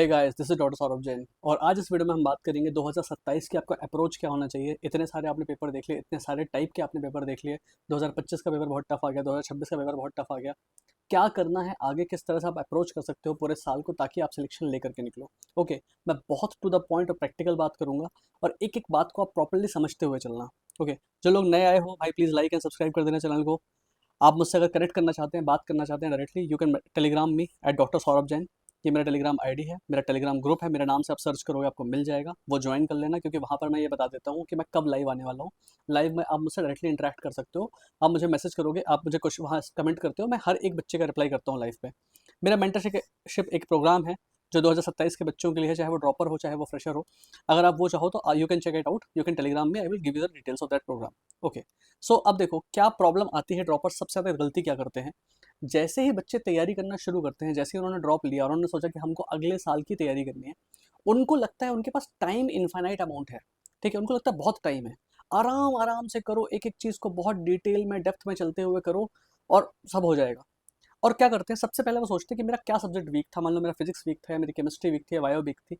Hey guys, this is doctor Saurabh Jain और आज इस वीडियो में हम बात करेंगे 2027 की आपका अप्रोच क्या होना चाहिए। इतने सारे आपने पेपर देख लिए, इतने सारे टाइप के आपने पेपर देख लिए। 2025 का पेपर बहुत टफ आ गया, 2026 का पेपर बहुत टफ आ गया। क्या करना है आगे, किस तरह से आप अप्रोच कर सकते हो पूरे साल को ताकि आप सिलेक्शन लेकर के निकलो। ओके, मैं बहुत टू द पॉइंट और प्रैक्टिकल बात करूंगा और एक एक बात को आप प्रॉपर्ली समझते हुए चलना। ओके, जो लोग नए आए हो भाई प्लीज़ लाइक एंड सब्सक्राइब कर देना चैनल को। आप मुझसे अगर कनेक्ट करना चाहते हैं, बात करना चाहते हैं directly, you can Telegram me at doctor Saurabh Jain. ये मेरा टेलीग्राम आईडी है, मेरा टेलीग्राम ग्रुप है, मेरे नाम से आप सर्च करोगे आपको मिल जाएगा, वो ज्वाइन कर लेना क्योंकि वहाँ पर मैं ये बता देता हूँ कि मैं कब लाइव आने वाला हूँ। लाइव में आप मुझसे डायरेक्टली इंटरेक्ट कर सकते हो, आप मुझे मैसेज करोगे, आप मुझे कुछ वहाँ कमेंट करते हो, मैं हर एक बच्चे का रिप्लाई करता हूँ लाइव पे। मेरा मेंटरशिप एक प्रोग्राम है जो 2027 के बच्चों के लिए है, चाहे वो ड्रॉपर हो चाहे वो फ्रेशर हो। अगर आप वो चाहो तो you can check it out, you can Telegram में, I will give you the details of that program. Okay, so अब देखो क्या प्रॉब्लम आती है, ड्रॉपर सबसे ज़्यादा गलती क्या करते हैं। जैसे ही बच्चे तैयारी करना शुरू करते हैं, जैसे ही उन्होंने ड्रॉप लिया और उन्होंने सोचा कि हमको अगले साल की तैयारी करनी है, उनको लगता है उनके पास टाइम इनफाइनाइट अमाउंट है। ठीक है, उनको लगता है बहुत टाइम है, आराम आराम से करो, एक एक चीज़ को बहुत डिटेल में डेप्थ में चलते हुए करो और सब हो जाएगा। और क्या करते हैं, सबसे पहले वो सोचते हैं कि मेरा क्या सब्जेक्ट वीक था। मान लो मेरा फिजिक्स वीक था या मेरी केमिस्ट्री वीक थी या बायो वीक थी।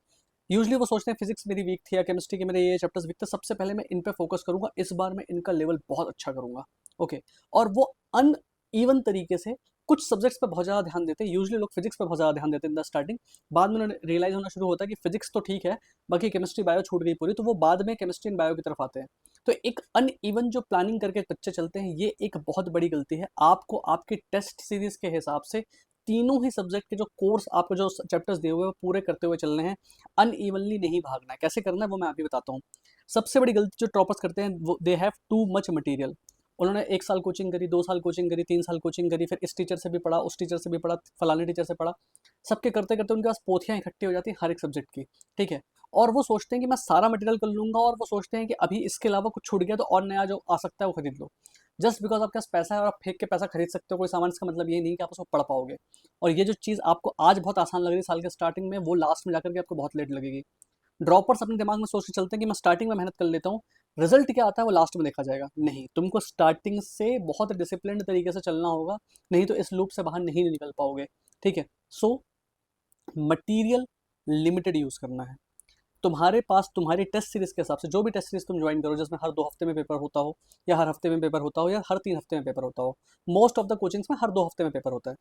यूजली वो सोचते हैं फिजिक्स मेरी वीक थी या केमिस्ट्री के मेरे ये चैप्टर्स वीक थे, सबसे पहले मैं इन पे फोकस करूंगा, इस बार मैं इनका लेवल बहुत अच्छा करूंगा। ओके, और वो अन इवन तरीके से कुछ सब्जेक्ट्स पे बहुत ज़्यादा ध्यान देते हैं। यूजली लोग फिजिक्स पे बहुत ज़्यादा ध्यान देते हैं इन द स्टार्टिंग, बाद में उन्हें रियलाइज होना शुरू होता है कि फिजिक्स तो ठीक है, बाकी केमिस्ट्री बायो छूट गई पूरी, तो वो बाद में केमिस्ट्री एंड बायो की तरफ आते हैं। तो एक अन इवन जो प्लानिंग करके बच्चे चलते हैं, ये एक बहुत बड़ी गलती है। आपको आपके टेस्ट सीरीज के हिसाब से तीनों ही सब्जेक्ट के जो कोर्स आपको जो चैप्टर्स दिए हुए हैं वो पूरे करते हुए चलने हैं, अनइवनली नहीं भागना है। कैसे करना है वो मैं अभी बताता हूँ। सबसे बड़ी गलती जो टॉपर्स करते हैं वो they have too much material. उन्होंने 1 साल कोचिंग करी, 2 साल कोचिंग करी, 3 साल कोचिंग करी, फिर इस टीचर से भी पढ़ा, उस टीचर से भी पढ़ा, फलाने टीचर से पढ़ा। सबके करते करते उनके पास पोथियाँ इकट्ठी हो जाती हैं हर एक सब्जेक्ट की। ठीक है, और वो सोचते हैं कि मैं सारा मटेरियल कर लूंगा, और वो सोचते हैं कि अभी इसके अलावा कुछ छूट गया तो और नया जो आ सकता है वो खरीद लो। जस्ट बिकॉज आपके पास पैसा है और आप फेंक के पैसा खरीद सकते हो कोई सामान, इसका मतलब ये नहीं कि आप उसको पढ़ पाओगे। और ये जो चीज़ आपको आज बहुत आसान लग रही है साल के स्टार्टिंग में, वो लास्ट में जाकर के आपको बहुत लेट लगेगी। ड्रॉपर्स अपने दिमाग में सोच के चलते हैं कि मैं स्टार्टिंग में मेहनत कर लेता हूँ, रिजल्ट क्या आता है वो लास्ट में देखा जाएगा। नहीं, तुमको स्टार्टिंग से बहुत डिसिप्लिन तरीके से चलना होगा, नहीं तो इस लूप से बाहर नहीं निकल पाओगे। ठीक है, सो मटीरियल लिमिटेड यूज़ करना है। तुम्हारे पास तुम्हारी टेस्ट सीरीज के हिसाब से, जो भी टेस्ट सीरीज तुम ज्वाइन करो जिसमें हर 2 हफ्ते में पेपर होता हो, या हर हफ्ते में पेपर होता हो, या हर 3 हफ्ते में पेपर होता हो, मोस्ट ऑफ द कोचिंग्स में हर 2 हफ्ते में पेपर होता है।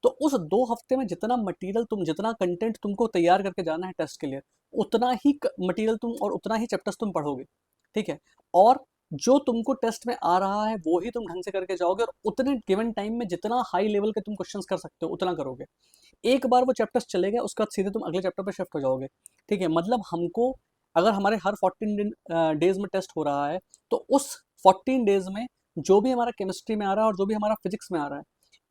तो उस 2 हफ्ते में जितना मटेरियल तुम, जितना कंटेंट तुमको तैयार करके जाना है टेस्ट के लिए, उतना ही मटेरियल तुम और उतना ही चैप्टर्स तुम पढ़ोगे। ठीक है, और जो तुमको टेस्ट में आ रहा है वो ही तुम ढंग से करके जाओगे, और उतने गिवन टाइम में जितना हाई लेवल के तुम क्वेश्चंस कर सकते हो उतना करोगे। एक बार वो चैप्टर्स चले गए उसके बाद सीधे तुम अगले चैप्टर पर शिफ्ट हो जाओगे। ठीक है, मतलब हमको अगर हमारे हर 14 डेज में टेस्ट हो रहा है, तो उस 14 डेज में जो भी हमारा केमिस्ट्री में आ रहा है और जो भी हमारा फिजिक्स में आ रहा है,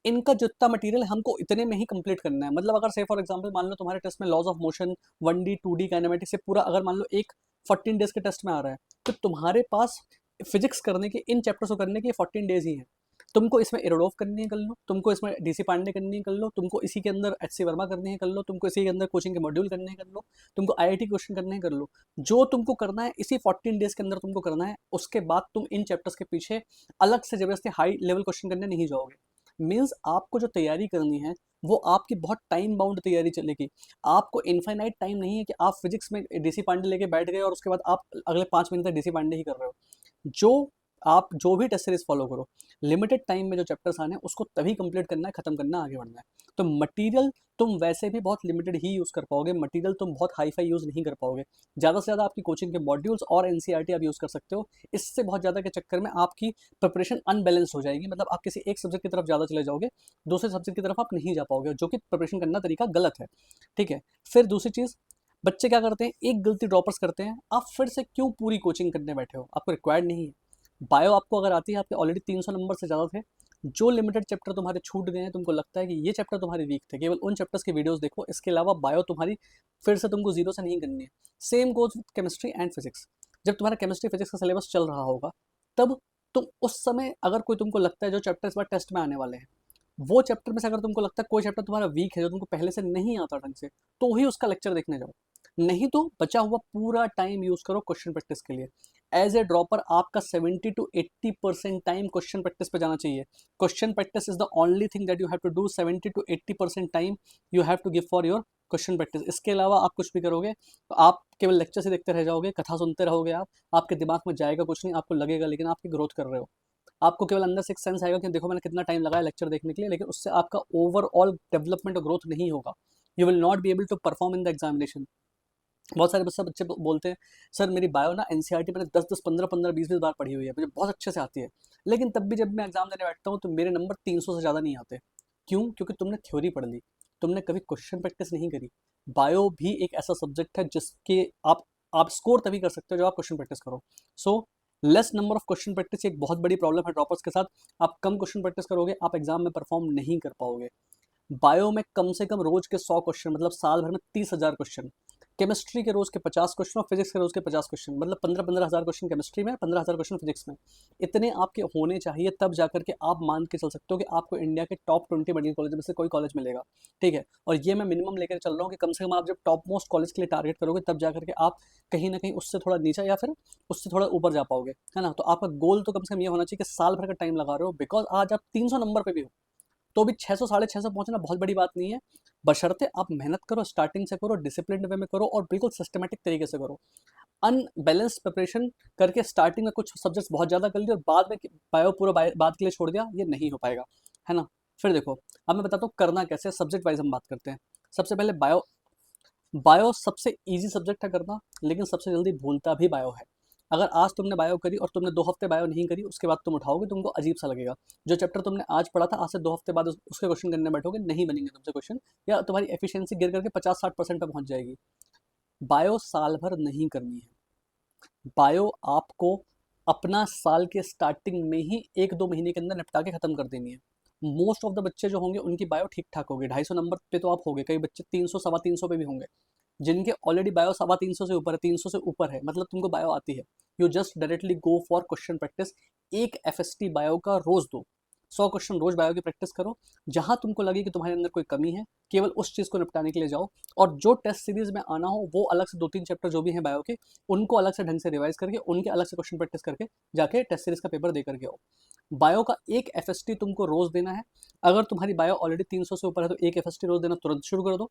इनका जितना मटेरियल हमको इतने में ही कंप्लीट करना है। मतलब अगर से फॉर एग्जांपल मान लो तुम्हारे टेस्ट में laws of motion 1D 2D kinematics से पूरा अगर मान लो एक 14 डेज के टेस्ट में आ रहा है, तो तुम्हारे पास फिजिक्स करने के, इन चैप्टर्स को करने के 14 डेज ही हैं। तुमको इसमें एरोडोफ करनी है कर लो, तुमको इसमें डीसी पांडे करनी है कर लो, तुमको इसी के अंदर एचसी वर्मा करनी है कर लो, तुमको इसी के अंदर कोचिंग के मॉड्यूल करने हैं कर लो, तुमको आईआईटी क्वेश्चन करने हैं कर लो। जो तुमको करना है इसी 14 डेज के अंदर तुमको करना है। उसके बाद तुम इन चैप्टर्स के पीछे अलग से जबरदस्ती हाई लेवल क्वेश्चन करने नहीं जाओगे। मीन्स आपको जो तैयारी करनी है वो आपकी बहुत टाइम बाउंड तैयारी चलेगी। आपको इनफाइनाइट टाइम नहीं है कि आप फिजिक्स में डीसी पांडे लेके बैठ गए और उसके बाद आप अगले 5 महीने तक डीसी पांडे ही कर रहे हो। जो आप जो भी टेस्ट सीरीज फॉलो करो, लिमिटेड टाइम में जो चैप्टर्स आने हैं उसको तभी कंप्लीट करना है, खत्म करना है, आगे बढ़ना है। तो मटेरियल तुम वैसे भी बहुत लिमिटेड ही यूज़ कर पाओगे, मटेरियल तुम बहुत हाई फाई यूज़ नहीं कर पाओगे। ज़्यादा से ज़्यादा आपकी कोचिंग के मॉड्यूल्स और एनसीईआरटी आप यूज़ कर सकते हो। इससे बहुत ज़्यादा के चक्कर में आपकी प्रिपरेशन अनबैलेंस हो जाएगी, मतलब आप किसी एक सब्जेक्ट की तरफ ज़्यादा चले जाओगे, दूसरे सब्जेक्ट की तरफ आप नहीं जा पाओगे, जो कि प्रिपरेशन करना तरीका गलत है। ठीक है, फिर दूसरी चीज़, बच्चे क्या करते हैं, एक गलती ड्रॉपर्स करते हैं, आप फिर से क्यों पूरी कोचिंग करने बैठे हो, आपको रिक्वायर्ड नहीं है। बायो आपको अगर आती है, आपके ऑलरेडी 300 नंबर से ज़्यादा थे, जो लिमिटेड चैप्टर तुम्हारे छूट गए हैं, तुमको लगता है कि ये चैप्टर तुम्हारे वीक थे, केवल उन चैप्टर्स की वीडियोस देखो, इसके अलावा बायो तुम्हारी फिर से तुमको जीरो से नहीं करनी है। Same goes with chemistry and physics. जब तुम्हारा केमिस्ट्री फिजिक्स का सिलेबस चल रहा होगा, तब तुम उस समय अगर कोई तुमको लगता है जो चैप्टर इस बार टेस्ट में आने वाले हैं, वो चैप्टर में से अगर तुमको लगता है कोई चैप्टर तुम्हारा वीक है जो तुमको पहले से नहीं आता ढंग से, तो ही उसका लेक्चर देखने जाओ। नहीं तो बचा हुआ पूरा टाइम यूज करो क्वेश्चन प्रैक्टिस के लिए। एज ए ड्रॉपर आपका 70 to 80% टाइम क्वेश्चन प्रैक्टिस पे जाना चाहिए। Question practice is the only thing that you have to do. 70 to 80% time you have to give for your question practice. इसके अलावा आप कुछ भी करोगे तो आप केवल लेक्चर से देखते रह जाओगे, कथा सुनते रहोगे, आप आपके दिमाग में जाएगा कुछ नहीं, आपको लगेगा लेकिन आपकी ग्रोथ कर रहे हो। आपको केवल अंदर से एक सेंस आएगा कि देखो मैंने कितना टाइम लगाया लेक्चर देखने के लिए, लेकिन उससे आपका ओवरऑल डेवलपमेंट और ग्रोथ नहीं होगा। You will not be able to perform in the examination. बहुत सारे बच्चे बोलते हैं सर मेरी बायो ना एनसीईआरटी मैंने 10-10, 15-15, 20-20 बार पढ़ी हुई है, मुझे बहुत अच्छे से आती है, लेकिन तब भी जब मैं एग्जाम देने बैठता हूँ तो मेरे नंबर 300 से ज़्यादा नहीं आते। क्यों? क्योंकि तुमने थ्योरी पढ़ ली, तुमने कभी क्वेश्चन प्रैक्टिस नहीं करी। बायो भी एक ऐसा सब्जेक्ट है जिसके आप स्कोर तभी कर सकते हो जब आप क्वेश्चन प्रैक्टिस करो। So less number of question practice एक बहुत बड़ी प्रॉब्लम है ड्रॉपर्स के साथ। आप कम क्वेश्चन प्रैक्टिस करोगे, आप एग्जाम में परफॉर्म नहीं कर पाओगे। बायो में कम से कम रोज के 100 क्वेश्चन, मतलब साल भर में 30,000 क्वेश्चन। केमिस्ट्री के रोज के 50 क्वेश्चन और फिजिक्स के रोज के 50 क्वेश्चन, मतलब 15-15 हज़ार क्वेश्चन केमिस्ट्री में, 15,000 क्वेश्चन फिजिक्स में। इतने आपके होने चाहिए तब जाकर के आप मान के चल सकते हो कि आपको इंडिया के टॉप 20 मेडिकल कॉलेज में से कोई कॉलेज मिलेगा। ठीक है, और ये मैं मिनिमम लेकर चल रहा हूँ कि कम से कम आप जब टॉप मोस्ट कॉलेज के लिए टारगेट करोगे तब जाकर के आप कहीं ना कहीं उससे थोड़ा नीचे या फिर उससे थोड़ा ऊपर जा पाओगे, है ना। तो आपका गोल तो कम से कम ये होना चाहिए कि साल भर का टाइम लगा रहे हो, बिकॉज आज आप 300 नंबर पे भी हो तो भी 600 650 पहुंचना बहुत बड़ी बात नहीं है। बशर्ते आप मेहनत करो, स्टार्टिंग से करो, डिसिप्लिन वे में करो और बिल्कुल सिस्टमेटिक तरीके से करो। अनबैलेंस्ड प्रिपरेशन करके स्टार्टिंग में कुछ सब्जेक्ट्स बहुत ज़्यादा कर लिए और बाद में बायो पूरा बाद के लिए छोड़ दिया, ये नहीं हो पाएगा, है ना। फिर देखो, अब मैं बताता हूँ करना कैसे, सब्जेक्ट वाइज हम बात करते हैं। सबसे पहले बायो। बायो सबसे इजी सब्जेक्ट है करना, लेकिन सबसे जल्दी भूलता भी बायो है। अगर आज तुमने बायो करी और तुमने 2 हफ्ते बायो नहीं करी, उसके बाद तुम उठाओगे तुमको अजीब सा लगेगा। जो चैप्टर तुमने आज पढ़ा था, आज से 2 हफ्ते बाद उसके क्वेश्चन करने बैठोगे, नहीं बनेंगे तुमसे क्वेश्चन, या तुम्हारी एफिशिएंसी गिर करके 50-60% पे पहुंच जाएगी। बायो साल भर नहीं करनी है। बायो आपको अपना साल के स्टार्टिंग में ही 1-2 महीने के अंदर निपटा के खत्म कर देनी है। मोस्ट ऑफ द बच्चे जो होंगे उनकी बायो ठीक ठाक होगी, 250 नंबर पे तो आप होगे, कई बच्चे 300 325 पे भी होंगे जिनके ऑलरेडी बायो 325 से ऊपर है, 300 से ऊपर है, मतलब तुमको बायो आती है। You just directly go for question practice. एक एफएसटी बायो का रोज दो, 100 क्वेश्चन रोज बायो की प्रैक्टिस करो। जहां तुमको लगे कि तुम्हारे अंदर कोई कमी है, केवल उस चीज को निपटाने के लिए जाओ। और जो टेस्ट सीरीज में आना हो वो अलग से 2-3 चैप्टर जो भी हैं बायो के, उनको अलग से ढंग से रिवाइज करके उनके अलग से क्वेश्चन प्रैक्टिस करके जाके टेस्ट सीरीज का पेपर दे करके आओ। बायो का एक एफएसटी तुमको रोज देना है। अगर तुम्हारी बायो ऑलरेडी 300 से ऊपर है तो एक एफएसटी रोज देना तुरंत शुरू कर दो।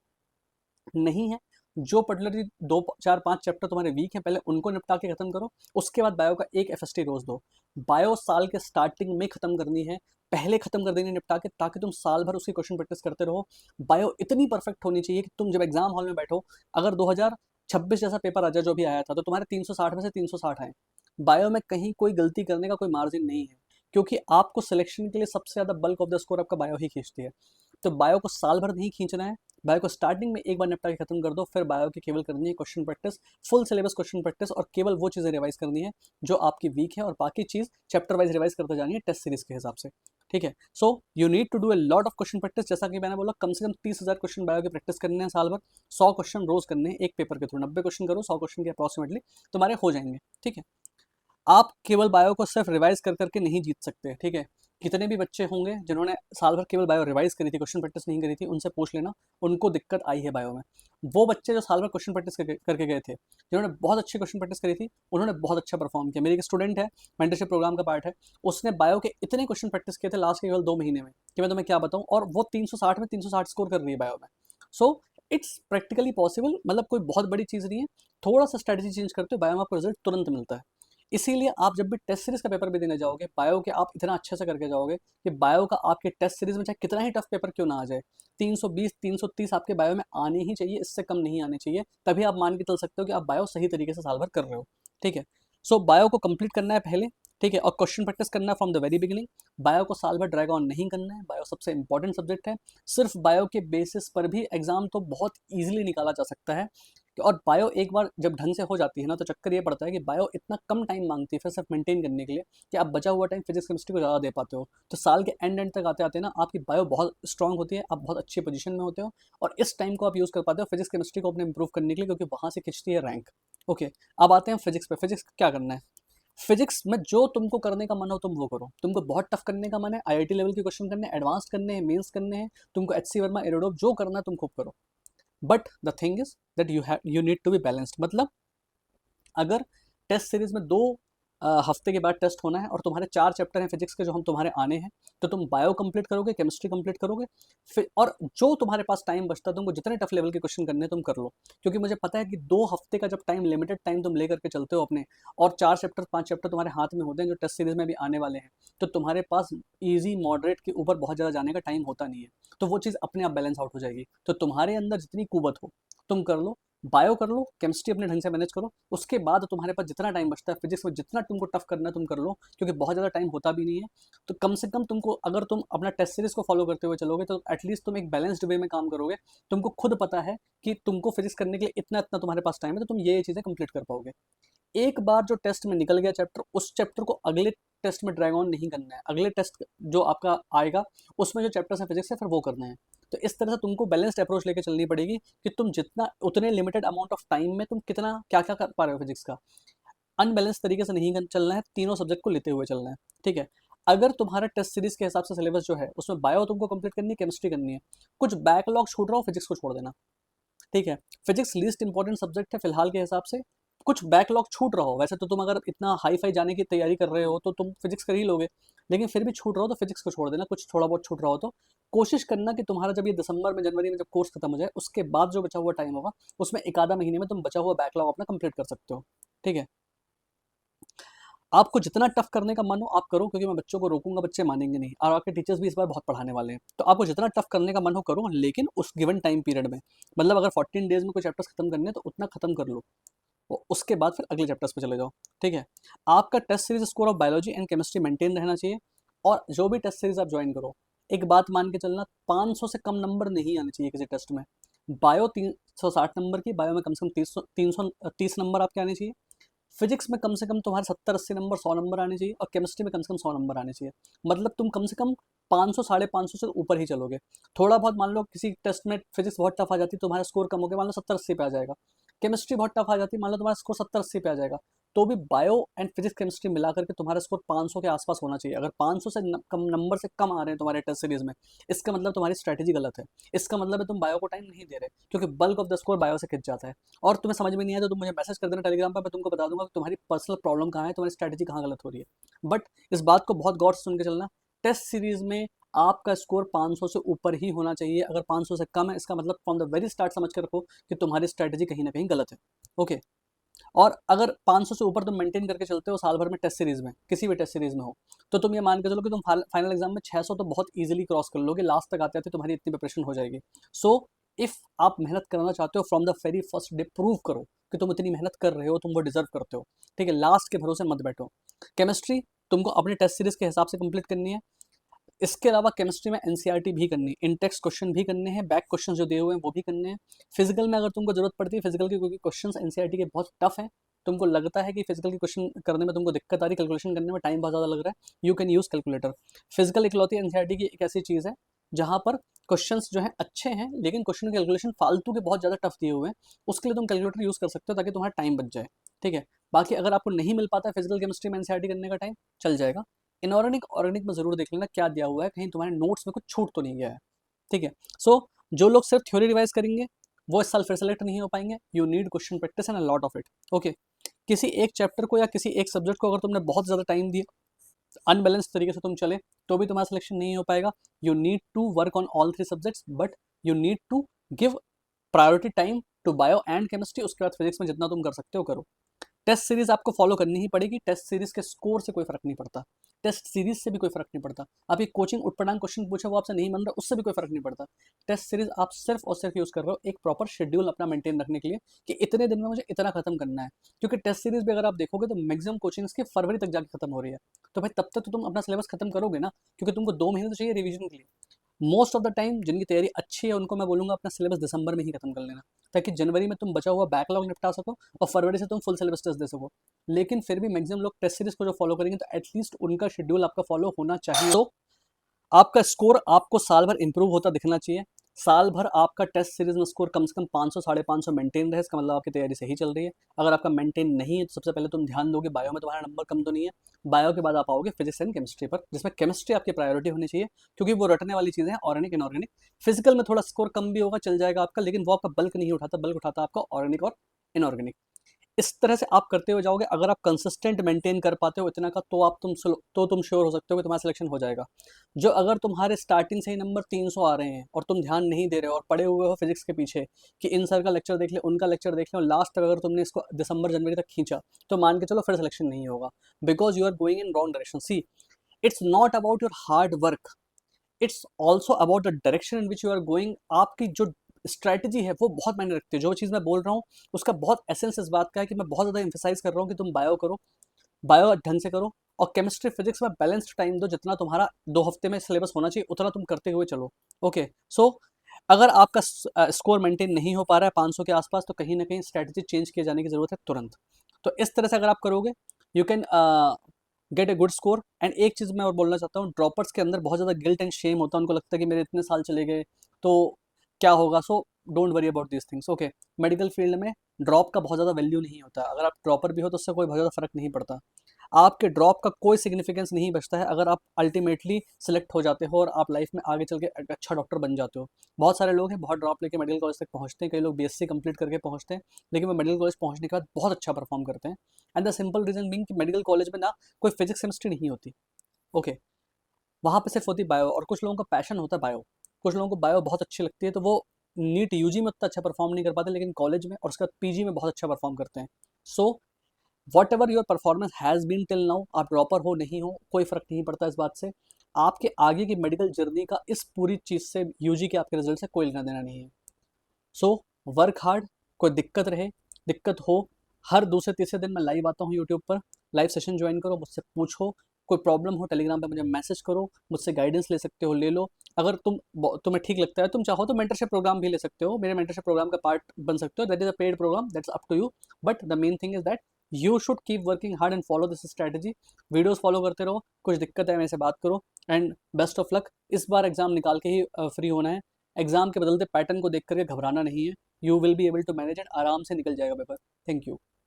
नहीं है, जो पर्टिकुलरली 2-4-5 चैप्टर तुम्हारे वीक हैं, पहले उनको निपटा के खत्म करो, उसके बाद बायो का एक एफएसटी रोज दो। बायो साल के स्टार्टिंग में खत्म करनी है, पहले खत्म कर देनी निपटा के, ताकि तुम साल भर उसकी क्वेश्चन प्रैक्टिस करते रहो। बायो इतनी परफेक्ट होनी चाहिए कि तुम जब एग्जाम हॉल में बैठो, अगर 2026 जैसा पेपर आ जाए जो भी आया था, तो तुम्हारे 360 में से 360 आए। बायो में कहीं कोई गलती करने का कोई मार्जिन नहीं है, क्योंकि आपको सिलेक्शन के लिए सबसे ज़्यादा बल्क ऑफ द स्कोर आपका बायो ही खींचती है। तो बायो को साल भर नहीं खींचना है, बायो को स्टार्टिंग में एक बार निपटा के खत्म कर दो, फिर बायो की केवल करनी है question practice, full syllabus question practice, और केवल वो चीज़ें रिवाइज करनी है जो आपकी वीक है, और बाकी चीज़ चैप्टर वाइज रिवाइज करते जानी है टेस्ट सीरीज के हिसाब से। ठीक है, so you need to do a lot of question practice. जैसा कि मैंने बोला, कम से कम 30,000 क्वेश्चन बायो के प्रैक्टिस करने हैं साल भर। 100 क्वेश्चन रोज करने हैं एक पेपर के थ्रू, 90 क्वेश्चन करो, 100 क्वेश्चन के अप्रॉक्सीमेटली तुम्हारे हो जाएंगे। ठीक है, आप केवल बायो को सिर्फ रिवाइज कर करके नहीं जीत सकते। ठीक है, कितने भी बच्चे होंगे जिन्होंने साल भर केवल बायो रिवाइज करी थी, क्वेश्चन प्रैक्टिस नहीं करी थी, उनसे पूछ लेना, उनको दिक्कत आई है बायो में। वो बच्चे जो साल भर क्वेश्चन प्रैक्टिस करके गए थे, जिन्होंने बहुत अच्छी क्वेश्चन प्रैक्टिस करी थी, उन्होंने बहुत अच्छा परफॉर्म किया। मेरी एक स्टूडेंट है, मेंटरशिप प्रोग्राम का पार्ट है, उसने बायो के इतने क्वेश्चन प्रैक्टिस किए थे लास्ट के केवल 2 महीने में कि मैं तुम्हें क्या बताऊँ, और वो 360 में 360 स्कोर कर रही है बायो में। सो इट्स प्रैक्टिकली पॉसिबल, मतलब कोई बहुत बड़ी चीज़ नहीं है। थोड़ा सा स्ट्रेटेजी चेंज करते हो, बायो में आपको रिजल्ट तुरंत मिलता है। इसीलिए आप जब भी टेस्ट सीरीज का पेपर भी देने जाओगे, बायो के आप इतना अच्छे से करके जाओगे कि बायो का आपके टेस्ट सीरीज में चाहे कितना ही टफ पेपर क्यों ना आ जाए, 320-330 आपके बायो में आने ही चाहिए, इससे कम नहीं आने चाहिए। तभी आप मान के चल सकते हो कि आप बायो सही तरीके से साल भर कर रहे हो। ठीक है, सो बायो को कंप्लीट करना है पहले। ठीक है, और क्वेश्चन प्रैक्टिस करना है from the very beginning. Bio को साल भर ड्रैग ऑन नहीं करना है, बायो सबसे इंपॉर्टेंट सब्जेक्ट है। सिर्फ बायो के बेसिस पर भी एग्जाम तो बहुत ईजिली निकाला जा सकता है। और बायो एक बार जब ढंग से हो जाती है ना, तो चक्कर ये पड़ता है कि बायो इतना कम टाइम मांगती है फिर सिर्फ मेंटेन करने के लिए, कि आप बचा हुआ टाइम फिजिक्स केमिस्ट्री को ज़्यादा दे पाते हो। तो साल के एंड तक आते आते ना आपकी बायो बहुत स्ट्रांग होती है, आप बहुत अच्छी पोजीशन में होते हो, और इस टाइम को आप यूज़ कर पाते हो फिजिक्स केमिस्ट्री को अपने इंप्रूव करने के लिए, क्योंकि वहाँ से खिंचती है रैंक। ओके, अब आते हैं फिजिक्स पे। फिजिक्स क्या करना है? फिजिक्स में जो तुमको करने का मन हो तुम वो करो। तुमको बहुत टफ करने का मन है, आईआईटी लेवल के क्वेश्चन करने, एडवांस करने हैं, मेंस करने हैं, तुमको एचसी वर्मा, एरोडोप जो करना है तुम खूब करो। But the thing is that you need to be balanced. मतलब अगर टेस्ट सीरीज में 2 हफ्ते के बाद टेस्ट होना है और तुम्हारे 4 चैप्टर हैं फिजिक्स के जो हम तुम्हारे आने हैं। तो तुम बायो कंप्लीट करोगे, केमिस्ट्री कंप्लीट करोगे, फिर और जो तुम्हारे पास टाइम बचता है तुमको जितने टफ लेवल के क्वेश्चन करने हैं तुम कर लो, क्योंकि मुझे पता है कि 2 हफ्ते का जब टाइम, लिमिटेड टाइम तुम लेकर के चलते हो अपने, और 4 चैप्टर 5 चैप्टर तुम्हारे हाथ में होते हैं जो टेस्ट सीरीज में भी आने वाले हैं, तो तुम्हारे पास ईजी मॉडरेट के ऊपर बहुत ज़्यादा जाने का टाइम होता नहीं है। तो वो चीज़ अपने आप बैलेंस आउट हो जाएगी। तो तुम्हारे अंदर जितनी कुव्वत हो तुम कर लो, बायो कर लो, केमिस्ट्री अपने ढंग से मैनेज करो, उसके बाद तुम्हारे पास जितना टाइम बचता है फिजिक्स में जितना तुमको टफ करना है तुम कर लो, क्योंकि बहुत ज़्यादा टाइम होता भी नहीं है। तो कम से कम तुमको, अगर तुम अपना टेस्ट सीरीज को फॉलो करते हुए चलोगे तो एटलीस्ट तुम एक बैलेंस्ड वे में काम करोगे। तुमको खुद पता है कि तुमको फिजिक्स करने के लिए इतना इतना तुम्हारे पास टाइम है, तो तुम ये चीज़ें कंप्लीट कर पाओगे। एक बार जो टेस्ट में निकल गया चैप्टर, उस चैप्टर को अगले टेस्ट में ड्रैग ऑन नहीं करना है। अगले टेस्ट जो आपका आएगा उसमें जो चैप्टर्स है फिजिक्स है फिर वो करना है। तो इस तरह से तुमको बैलेंस्ड अप्रोच लेके चलनी पड़ेगी कि तुम जितना उतने लिमिटेड अमाउंट ऑफ टाइम में तुम कितना क्या क्या कर पा रहे हो फिजिक्स का। अनबैलेंस तरीके से नहीं चलना है, तीनों सब्जेक्ट को लेते हुए चलना है। ठीक है। अगर तुम्हारा टेस्ट सीरीज के हिसाब से सिलेबस जो है उसमें बायो तुमको कंप्लीट करनी है, केमिस्ट्री करनी है, कुछ बैकलॉग छूट रहा हो फिजिक्स को छोड़ देना। ठीक है। फिजिक्स लीस्ट इंपॉर्टेंट सब्जेक्ट है फिलहाल के हिसाब से। कुछ बैकलॉग छूट रहा हो, वैसे तो तुम अगर इतना हाई फाई जाने की तैयारी कर रहे हो तो तुम फिजिक्स कर ही लोगे, लेकिन फिर भी छूट रहा हो तो फिजिक्स को छोड़ देना। कुछ थोड़ा बहुत छूट रहा हो तो कोशिश करना कि तुम्हारा जब ये दिसंबर में, जनवरी में जब कोर्स खत्म हो जाए उसके बाद जो बचा हुआ टाइम होगा उसमें एक आधा महीने में तुम बचा हुआ बैकलॉग अपना कंप्लीट कर सकते हो। ठीक है। आपको जितना टफ करने का मन हो आप करो, क्योंकि मैं बच्चों को रोकूंगा, बच्चे मानेंगे नहीं, और आपके टीचर्स भी इस बार बहुत पढ़ाने वाले हैं। तो आपको जितना टफ करने का मन हो करो, लेकिन उस गिवन टाइम पीरियड में, मतलब अगर 14 डेज में कोई चैप्टर्स खत्म करने हैं तो उतना खत्म कर लो, उसके बाद फिर अगले चैप्टर्स पे चले जाओ। ठीक है। आपका test series score of biology and chemistry maintain रहना चाहिए, और जो भी टेस्ट सीरीज आप ज्वाइन करो, एक बात मान के चलना, 500 से कम नंबर नहीं आने चाहिए किसी टेस्ट में। बायो 360 नंबर की, बायो में कम से कम 330 नंबर आपके आने चाहिए। फिजिक्स में कम से कम तुम्हारे 70-80 नंबर, 100 नंबर आने चाहिए, और केमिस्ट्री में कम से कम 100 नंबर आने चाहिए। मतलब तुम कम से कम 500, 550 से ऊपर ही चलोगे। थोड़ा बहुत मान लो किसी टेस्ट में फिजिक्स बहुत टफ आ जाती है, तुम्हारा स्कोर कम हो गया, मान लो 70-80 पे आ जाएगा। केमिस्ट्री बहुत टफ आ जाती है, मान लो तुम्हारा स्कोर 70-80 पे आ जाएगा, तो भी बायो एंड फिजिक्स केमिस्ट्री मिला करके तुम्हारा स्कोर 500 के आसपास होना चाहिए। अगर 500 से कम नंबर से कम आ रहे हैं तुम्हारे टेस्ट सीरीज में, इसका मतलब तुम्हारी स्ट्रैटेजी गलत है। इसका मतलब है तुम बायो को टाइम नहीं दे रहे, क्योंकि bulk of the score bio से खिंच जाता है। और तुम्हें समझ में नहीं आया तो तुम मुझे मैसेज कर देना टेलीग्राम पर, मैं तुमको बता दूंगा कि तुम्हारी पर्सनल प्रॉब्लम कहाँ है, तुम्हारी स्ट्रैटेजी कहाँ गलत हो रही है। बट इस बात को बहुत गौर से सुन के चलना, टेस्ट सीरीज में आपका स्कोर 500 से ऊपर ही होना चाहिए। अगर 500 से कम है, इसका मतलब फ्रॉम द वेरी स्टार्ट समझ के रखो कि तुम्हारी स्ट्रैटेजी कहीं ना कहीं गलत है। ओके। और अगर 500 से ऊपर तुम मेंटेन करके चलते हो साल भर में टेस्ट सीरीज में, किसी भी टेस्ट सीरीज में हो, तो तुम ये मान के चलो कि तुम फाइनल एग्जाम में 600 तो बहुत इजीली क्रॉस कर लोगे, लास्ट तक आते आते तुम्हारी इतनी प्रिपरेशन हो जाएगी। सो इफ आप मेहनत करना चाहते हो, from the very first day prove करो कि तुम इतनी मेहनत कर रहे हो, तुम वो डिजर्व करते हो। ठीक है। लास्ट के भरोसे मत बैठो। केमिस्ट्री तुमको अपने टेस्ट सीरीज के हिसाब से कंप्लीट करनी है। इसके अलावा केमिस्ट्री में एनसीईआरटी भी करनी है, इंटेक्स क्वेश्चन भी करने हैं, बैक क्वेश्चन जो दिए हुए हैं वो भी करने हैं। फिजिकल में अगर तुमको जरूरत पड़ती है फिजिकल की, क्योंकि क्वेश्चन एनसीईआरटी के बहुत टफ है, तुमको लगता है कि फिजिकल की क्वेश्चन करने में तुमको दिक्कत आ रही, कैलकुलेशन करने में टाइम बहुत ज़्यादा लग रहा है, you can use calculator. Physical इकलौती एनसीईआरटी की एक ऐसी चीज़ है जहाँ पर क्वेश्चंस जो है अच्छे हैं, लेकिन क्वेश्चन कैलकुलेशन फालतू के बहुत ज़्यादा टफ दिए हुए हैं, उसके लिए तुम कैलकुलेटर यूज़ कर सकते हो ताकि तुम्हारा टाइम बच जाए। ठीक है। बाकी अगर आपको नहीं मिल पाता फिजिकल केमिस्ट्री में एनसीईआरटी करने का टाइम, चल जाएगा। इनऑर्गेनिक ऑर्गेनिक में जरूर देख लेना क्या दिया हुआ है, कहीं तुम्हारे नोट्स में कुछ छूट तो नहीं गया है। ठीक है। सो जो लोग सिर्फ थ्योरी रिवाइज करेंगे वो इस साल फिर सेलेक्ट नहीं हो पाएंगे। You need question practice and a lot of it. Okay. किसी एक चैप्टर को या किसी एक सब्जेक्ट को अगर तुमने बहुत ज़्यादा टाइम दिया, अनबैलेंस तरीके से तुम चले, तो भी तुम्हारा सिलेक्शन नहीं हो पाएगा। You need to work on all 3 subjects, but you need to give priority time to bio and chemistry. उसके बाद फिजिक्स में जितना तुम कर सकते हो करो। टेस्ट सीरीज आपको फॉलो करनी ही पड़ेगी। टेस्ट सीरीज के स्कोर से कोई फर्क नहीं पड़ता, टेस्ट सीरीज से भी कोई फर्क नहीं पड़ता। आप ये कोचिंग उठपटांग क्वेश्चन पूछे वो आपसे नहीं बन रहा, उससे भी कोई फर्क नहीं पड़ता। टेस्ट सीरीज आप सिर्फ और सिर्फ यूज कर रहे हो एक प्रॉपर शेड्यूल अपना मेंटेन रखने के लिए कि इतने दिन में मुझे इतना खत्म करना है। क्योंकि टेस्ट सीरीज भी अगर आप देखोगे तो मैक्सिमम कोचिंग्स की फरवरी तक जाके खत्म हो रही है, तो भाई तब तक तो तुम अपना सिलेबस खत्म करोगे ना, क्योंकि तुमको 2 महीने तो चाहिए रिवीजन के लिए। मोस्ट ऑफ द टाइम जिनकी तैयारी अच्छी है उनको मैं बोलूंगा अपना सिलेबस दिसंबर में ही खत्म कर लेना, ताकि जनवरी में तुम बचा हुआ बैकलॉग निपटा सको और फरवरी से तुम फुल सिलेबस टेस्ट दे सको। लेकिन फिर भी मैक्सिमम लोग टेस्ट सीरीज को जो फॉलो करेंगे तो एटलीस्ट उनका शेड्यूल आपका फॉलो होना चाहिए। तो आपका स्कोर आपको साल भर इंप्रूव होता दिखना चाहिए। साल भर आपका टेस्ट सीरीज में स्कोर कम से कम 500 550 मेंटेन रहे, इसका मतलब आपकी तैयारी सही चल रही है। अगर आपका मेंटेन नहीं है तो सबसे पहले तुम ध्यान दोगे बायो में तुम्हारा नंबर कम तो नहीं है। बायो के बाद आप आओगे फिजिक्स एंड केमिस्ट्री पर, जिसमें केमिस्ट्री आपकी प्रायोरिटी होनी चाहिए, क्योंकि वो रटने वाली चीज़ें हैं, ऑर्गेनिक इनऑर्गेनिक। फिजिकल में थोड़ा स्कोर कम भी होगा, चल जाएगा आपका, लेकिन वो आपका बल्क नहीं उठाता, बल्क उठाता आपका ऑर्गेनिक और इनऑर्गेनिक। इस तरह से आप करते हुए जाओगे, अगर आप कंसिस्टेंट मेंटेन कर पाते हो इतना का, तो तुम श्योर हो सकते हो कि तुम्हारा सिलेक्शन हो जाएगा। जो अगर तुम्हारे स्टार्टिंग से ही नंबर 300 आ रहे हैं और तुम ध्यान नहीं दे रहे हो और पड़े हुए हो फिजिक्स के पीछे कि इन सर का लेक्चर देख ले, उनका लेक्चर देख ले, और लास्ट तक अगर तुमने इसको दिसंबर जनवरी तक खींचा, तो मान के चलो फिर सिलेक्शन नहीं होगा, because you are going in wrong direction. See, it's not about your hard work, it's also about the direction in which you are going. आपकी जो स्ट्रैटेजी है वो बहुत मायने रखती है। जो चीज़ मैं बोल रहा हूँ उसका बहुत एसेंस इस बात का है कि मैं बहुत ज़्यादा इंफेसाइज कर रहा हूँ कि तुम बायो करो, बायो ढंग से करो, और केमिस्ट्री फिजिक्स में बैलेंस्ड टाइम दो। जितना तुम्हारा 2 हफ्ते में सिलेबस होना चाहिए उतना तुम करते हुए चलो। ओके, सो अगर आपका स्कोर मेंटेन नहीं हो पा रहा है 500 के आसपास, तो कहीं ना कहीं स्ट्रैटेजी चेंज किए जाने की ज़रूरत है तुरंत। तो इस तरह से अगर आप करोगे, you can get a good score. And एक चीज़ मैं और बोलना चाहता हूँ, ड्रॉपर्स के अंदर बहुत ज़्यादा गिल्ट एंड शेम होता है, उनको लगता है कि मेरे इतने साल चले गए तो क्या होगा। So don't worry about this things. Okay, medical field में ड्रॉप का बहुत ज़्यादा वैल्यू नहीं होता। अगर आप ड्रॉपर भी हो तो उससे कोई बहुत ज़्यादा फर्क नहीं पड़ता। आपके ड्रॉप का कोई सिग्निफिकेंस नहीं बचता है अगर आप अल्टीमेटली सिलेक्ट हो जाते हो और आप लाइफ में आगे चल के एक अच्छा डॉक्टर बन जाते हो। बहुत सारे लोग हैं बहुत ड्रॉप लेके मेडिकल कॉलेज तक पहुंचते हैं, कई लोग बीएससी कंप्लीट करके पहुंचते हैं, लेकिन वो मेडिकल कॉलेज पहुंचने के बाद बहुत अच्छा परफॉर्म करते हैं। And the simple reason being कि मेडिकल कॉलेज में ना कोई फिजिक्स केमिस्ट्री नहीं होती। ओके, वहाँ पे सिर्फ होती बायो, और कुछ लोगों का पैशन होता है बायो। कुछ लोगों को बायो बहुत अच्छी लगती है, तो वो नीट यूजी में उतना अच्छा परफॉर्म नहीं कर पाते, लेकिन कॉलेज में और उसके बाद पीजी में बहुत अच्छा परफॉर्म करते हैं। So whatever your performance has been till now, आप ड्रॉपर हो नहीं हो कोई फ़र्क नहीं पड़ता इस बात से। आपके आगे की मेडिकल जर्नी का इस पूरी चीज़ से, यूजी के आपके रिजल्ट से कोई लेना देना नहीं है। सो वर्क हार्ड, कोई दिक्कत रहे, दिक्कत हो, हर दूसरे तीसरे दिन मैं लाइव आता हूँ यूट्यूब पर। लाइव सेशन ज्वाइन करो, मुझसे पूछो, कोई प्रॉब्लम हो टेलीग्राम पे मुझे मैसेज करो, मुझसे गाइडेंस ले सकते हो, ले लो। अगर तुम्हें ठीक लगता है, तुम चाहो तो मेंटरशिप प्रोग्राम भी ले सकते हो, मेरे मेंटरशिप प्रोग्राम का पार्ट बन सकते हो। That is a paid program, that's up to you. But the main thing is that you should keep working hard and follow this strategy. Videos follow करते रहो, कुछ दिक्कत है मेरे से बात करो, एंड बेस्ट ऑफ लक। इस बार एग्जाम निकाल के ही फ्री होना है। एग्जाम के बदलते पैटर्न को देख करके घबराना नहीं है। You will be able to manage and आराम से निकल जाएगा पेपर। Thank you.